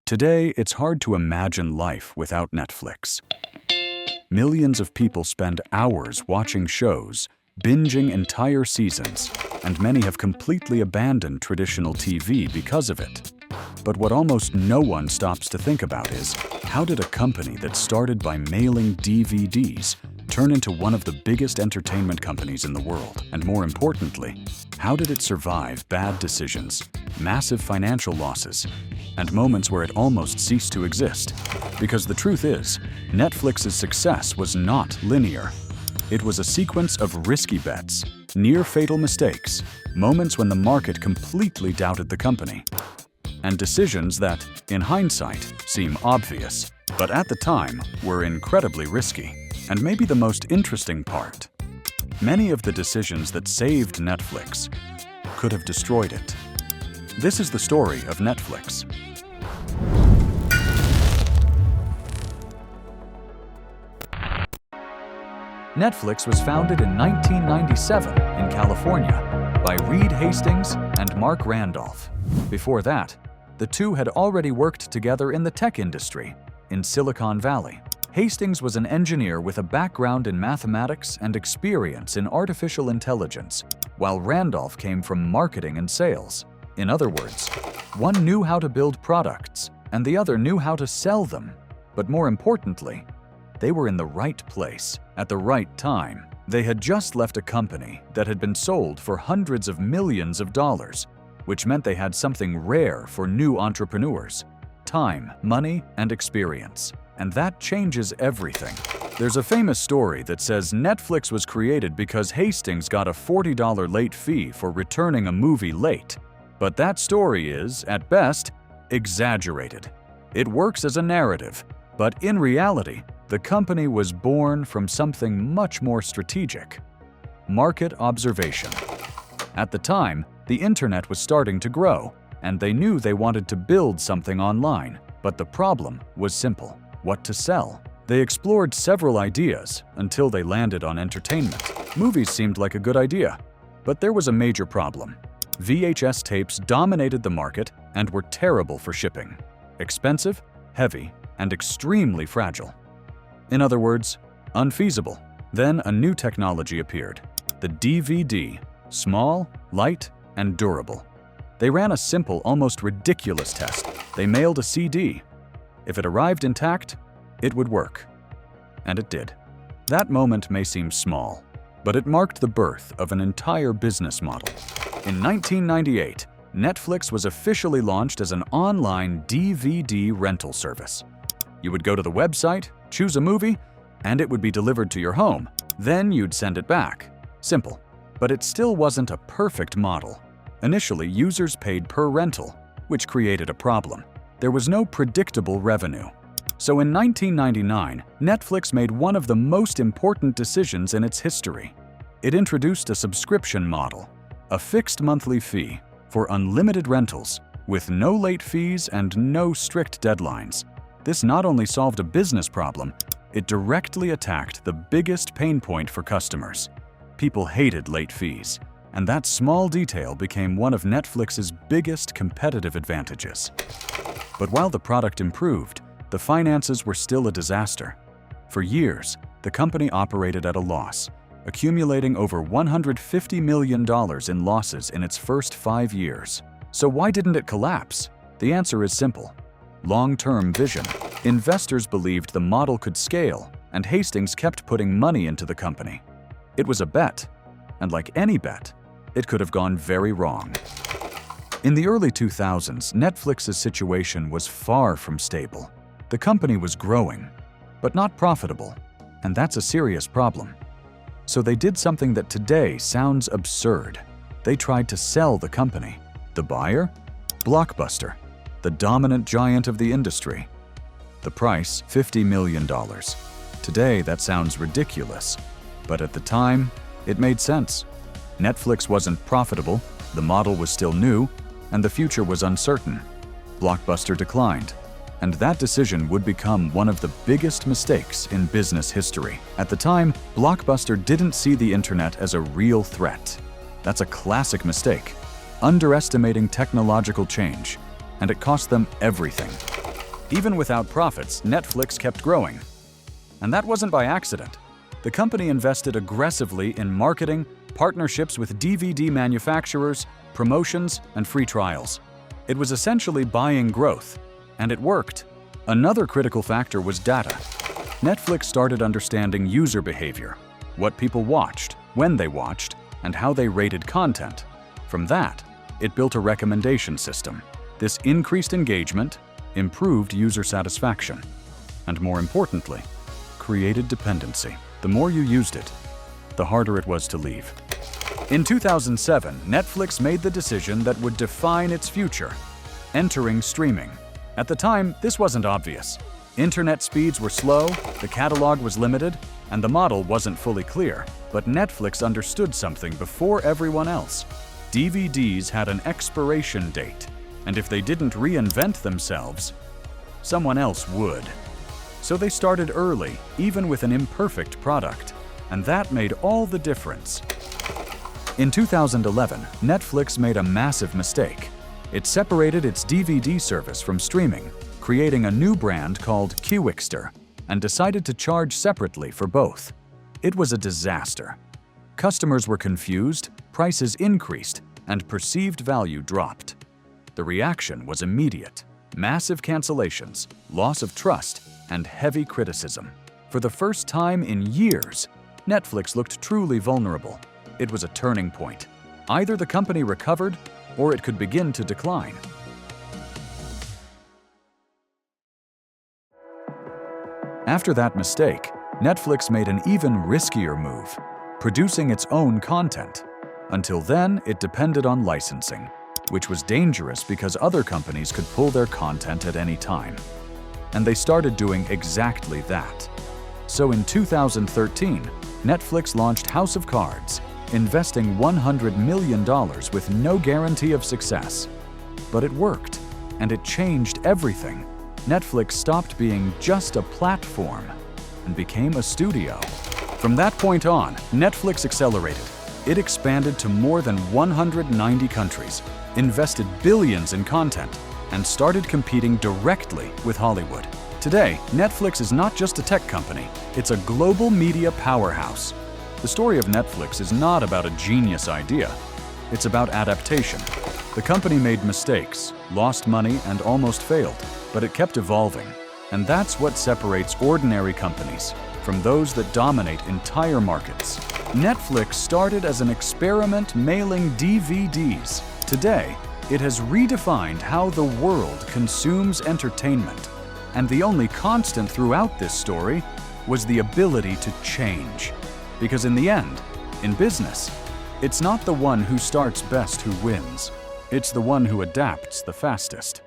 Today, it's hard to imagine life without Netflix. Millions of people spend hours watching shows, binging entire seasons, and many have completely abandoned traditional TV because of it. But what almost no one stops to think about is, how did a company that started by mailing DVDs turn into one of the biggest entertainment companies in the world? And more importantly, how did it survive bad decisions, massive financial losses, and moments where it almost ceased to exist? Because the truth is, Netflix's success was not linear. It was a sequence of risky bets, near-fatal mistakes, moments when the market completely doubted the company, and decisions that, in hindsight, seem obvious, but at the time were incredibly risky. And maybe the most interesting part, many of the decisions that saved Netflix could have destroyed it. This is the story of Netflix. Netflix was founded in 1997 in California by Reed Hastings and Marc Randolph. Before that, the two had already worked together in the tech industry in Silicon Valley. Hastings was an engineer with a background in mathematics and experience in artificial intelligence, while Randolph came from marketing and sales. In other words, one knew how to build products, and the other knew how to sell them. But more importantly, they were in the right place at the right time. They had just left a company that had been sold for hundreds of millions of dollars, which meant they had something rare for new entrepreneurs: time, money, and experience. And that changes everything. There's a famous story that says Netflix was created because Hastings got a $40 late fee for returning a movie late. But that story is, at best, exaggerated. It works as a narrative, but in reality, the company was born from something much more strategic: market observation. At the time, the internet was starting to grow, and they knew they wanted to build something online. But the problem was simple: what to sell. They explored several ideas until they landed on entertainment. Movies seemed like a good idea, but there was a major problem. VHS tapes dominated the market and were terrible for shipping. Expensive, heavy, and extremely fragile. In other words, unfeasible. Then a new technology appeared: the DVD. Small, light, and durable. They ran a simple, almost ridiculous test. They mailed a CD. If it arrived intact, it would work. And it did. That moment may seem small, but it marked the birth of an entire business model. In 1998, Netflix was officially launched as an online DVD rental service. You would go to the website, choose a movie, and it would be delivered to your home. Then you'd send it back. Simple. But it still wasn't a perfect model. Initially, users paid per rental, which created a problem. There was no predictable revenue. So in 1999, Netflix made one of the most important decisions in its history. It introduced a subscription model, a fixed monthly fee for unlimited rentals, with no late fees and no strict deadlines. This not only solved a business problem, it directly attacked the biggest pain point for customers. People hated late fees, and that small detail became one of Netflix's biggest competitive advantages. But while the product improved, the finances were still a disaster. For years, the company operated at a loss, accumulating over $150 million in losses in its first 5 years. So why didn't it collapse? The answer is simple: long-term vision. Investors believed the model could scale, and Hastings kept putting money into the company. It was a bet, and like any bet, it could have gone very wrong. In the early 2000s, Netflix's situation was far from stable. The company was growing, but not profitable, and that's a serious problem. So they did something that today sounds absurd. They tried to sell the company. The buyer? Blockbuster, the dominant giant of the industry. The price, $50 million. Today, that sounds ridiculous, but at the time, it made sense. Netflix wasn't profitable, the model was still new, and the future was uncertain. Blockbuster declined, and that decision would become one of the biggest mistakes in business history. At the time, Blockbuster didn't see the internet as a real threat. That's a classic mistake, underestimating technological change, and it cost them everything. Even without profits, Netflix kept growing. And that wasn't by accident. The company invested aggressively in marketing, partnerships with DVD manufacturers, promotions, and free trials. It was essentially buying growth, and it worked. Another critical factor was data. Netflix started understanding user behavior, what people watched, when they watched, and how they rated content. From that, it built a recommendation system. This increased engagement, improved user satisfaction, and more importantly, created dependency. The more you used it, the harder it was to leave. In 2007, Netflix made the decision that would define its future, entering streaming. At the time, this wasn't obvious. Internet speeds were slow, the catalog was limited, and the model wasn't fully clear. But Netflix understood something before everyone else. DVDs had an expiration date, and if they didn't reinvent themselves, someone else would. So they started early, even with an imperfect product, and that made all the difference. In 2011, Netflix made a massive mistake. It separated its DVD service from streaming, creating a new brand called Qwikster, and decided to charge separately for both. It was a disaster. Customers were confused, prices increased, and perceived value dropped. The reaction was immediate: massive cancellations, loss of trust, and heavy criticism. For the first time in years, Netflix looked truly vulnerable. It was a turning point. Either the company recovered, or it could begin to decline. After that mistake, Netflix made an even riskier move, producing its own content. Until then, it depended on licensing, which was dangerous because other companies could pull their content at any time. And they started doing exactly that. So in 2013, Netflix launched House of Cards, investing $100 million with no guarantee of success. But it worked, and it changed everything. Netflix stopped being just a platform and became a studio. From that point on, Netflix accelerated. It expanded to more than 190 countries, invested billions in content, and started competing directly with Hollywood. Today, Netflix is not just a tech company, it's a global media powerhouse. The story of Netflix is not about a genius idea, it's about adaptation. The company made mistakes, lost money, and almost failed, but it kept evolving. And that's what separates ordinary companies from those that dominate entire markets. Netflix started as an experiment mailing DVDs. Today, it has redefined how the world consumes entertainment. And the only constant throughout this story was the ability to change. Because in the end, in business, it's not the one who starts best who wins. It's the one who adapts the fastest.